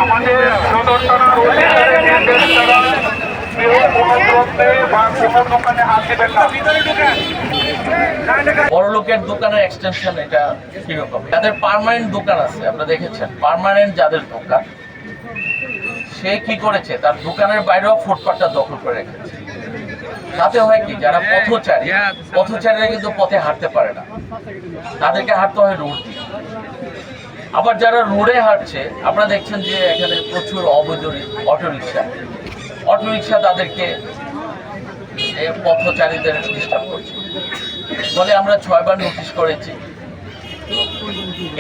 আমাদের প্রদর্শনার অধিকারে নির্দেশ দ্বারা কেউ কোনো দ্রব্যে বা কোনো দোকানে হাত দেবেন না। বড় লোকের দোকানের এক্সটেনশন এটা কিরকম, যাদের পার্মানেন্ট দোকান আছে আপনারা দেখেছেন, পার্মানেন্ট যাদের দোকান, সে কি করেছে তার দোকানের বাইরেও ফুটপাতটা দখল করে রেখেছে। তাতে হয় কি, যারা পথচারীরা কিন্তু পথে হাঁটতে পারে না, তাদেরকে হাঁটতে হয় রোড দিয়ে। আবার যারা রোডে হাঁটছে আপনারা দেখছেন যে এখানে প্রচুর অবৈধ অটোরিকশা তাদেরকে পথচারীদের ডিস্টার্ব করছে। ফলে আমরা 6 বার নোটিশ করেছি।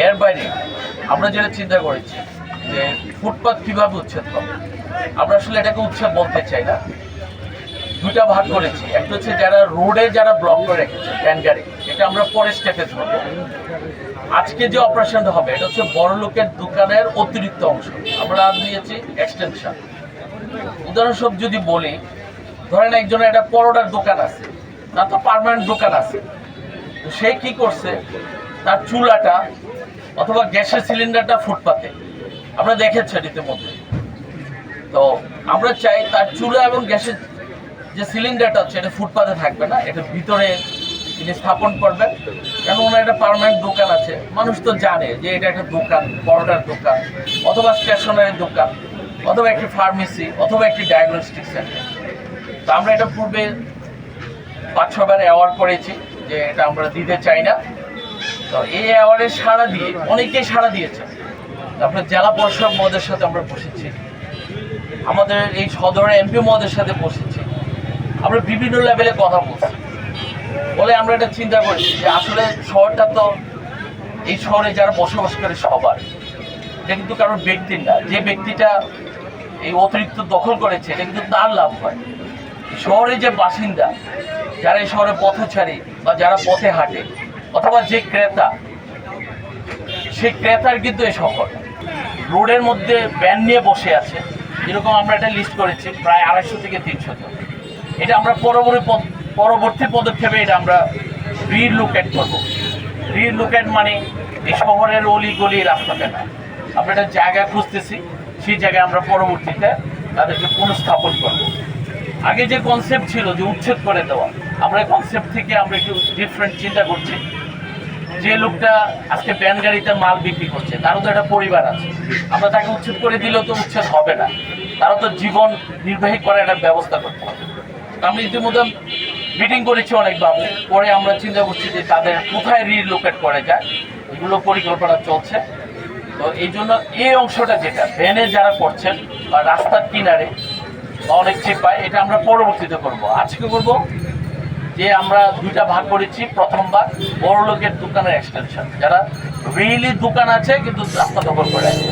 এর বাইরে আমরা যেটা চিন্তা করেছি যে ফুটপাত কিভাবে উচ্ছেদ করবো। আমরা আসলে এটাকে উচ্ছেদ বলতে চাই না, দুটা ভাগ করেছি। একটা হচ্ছে যারা রোডে যারা ব্লক করে রেখেছে ভ্যান গাড়ি, এটা আমরা পরে স্টেপে ধরবো। আজকে যে অপারেশনটা হবে এটা হচ্ছে বড় লোকের দোকানের অতিরিক্ত অংশ আমরা নিয়েছি এক্সটেনশন। উদাহরণস্বরূপ যদি বলি, ধরেন একজনের একটা পরোটার দোকান আছে, তার তো পার্মানেন্ট দোকান আছে, তো সে কি করছে তার চুলাটা অথবা গ্যাসের সিলিন্ডারটা ফুটপাতে, আমরা দেখেছেন ইতিমধ্যে। তো আমরা চাই তার চুলা এবং গ্যাসের যে সিলিন্ডারটা হচ্ছে এটা ফুটপাতে থাকবে না, এটা ভিতরে তিনি স্থাপন করবেন। কেন ওনার একটা পার্মানেন্ট দোকান আছে, মানুষ তো জানে যে এটা একটা দোকান, পরোটার দোকান অথবা স্টেশনারি দোকান অথবা একটি ফার্মেসি অথবা একটি ডায়াগনস্টিক সেন্টার। তো আমরা এটা পূর্বে 5-6 বার অ্যাওয়ার্ড করেছি যে এটা আমরা দিতে চাই না। তো এই অ্যাওয়ার্ডে সাড়া দিয়ে অনেকেই সাড়া দিয়েছে। আপনার জেলা পরিষদ মহোদয়ের সাথে আমরা বসেছি, আমাদের এই সদরের এমপি মহোদয়ের সাথে বসেছি, আমরা বিভিন্ন লেভেলে কথা বলছি। বলে আমরা এটা চিন্তা করছি যে আসলে শহরটা তো, এই শহরে যারা বসবাস করে সবার, এটা কিন্তু কারোর ব্যক্তির না। যে ব্যক্তিটা এই অতিরিক্ত দখল করেছে এটা কিন্তু তার লাভ হয়। শহরে যে বাসিন্দা, যারা এই শহরে পথচারী বা যারা পথে হাঁটে অথবা যে ক্রেতা, সেই ক্রেতার কিন্তু এই শহর রোডের মধ্যে ব্যান নিয়ে বসে আছে। যেরকম আমরা এটা লিস্ট করেছি প্রায় 250 থেকে 300 জন। এটা আমরা পরবর্তী পদক্ষেপে এটা আমরা রিলোকেট করবো। রিলোকেট মানে এই শহরের অলি গলি রাস্তাতে না, আমরা একটা জায়গা খুঁজতেছি, সেই জায়গায় আমরা পরবর্তীতে তাদেরকে পুনঃস্থাপন করবো। আগে যে কনসেপ্ট ছিল যে উচ্ছেদ করে দেওয়া, আমরা এই কনসেপ্ট থেকে আমরা একটু ডিফারেন্ট চিন্তা করছি। যে লোকটা আজকে ব্যান গাড়িতে মাল বিক্রি করছে, তারও তো একটা পরিবার আছে, আমরা তাকে উচ্ছেদ করে দিলেও তো উচ্ছেদ হবে না, তারও তো জীবন নির্বাহী করার একটা ব্যবস্থা করতে হবে। আমরা ইতিমধ্যে মিটিং করেছি অনেকভাবে, পরে আমরা চিন্তা করছি যে তাদের কোথায় রিলোকেট করা যায়, এগুলো পরিকল্পনা চলছে। তো এই জন্য এই অংশটা যেটা ভ্যানে যারা করছেন বা রাস্তার কিনারে বা অনেক চিপায়, এটা আমরা পরবর্তীতে করব। আজকে করব যে আমরা 2টা ভাগ করেছি। প্রথম ভাগ বড় লোকের দোকানের এক্সটেনশন, যারা রিয়েলি দোকান আছে কিন্তু রাস্তা দখল করে আছে।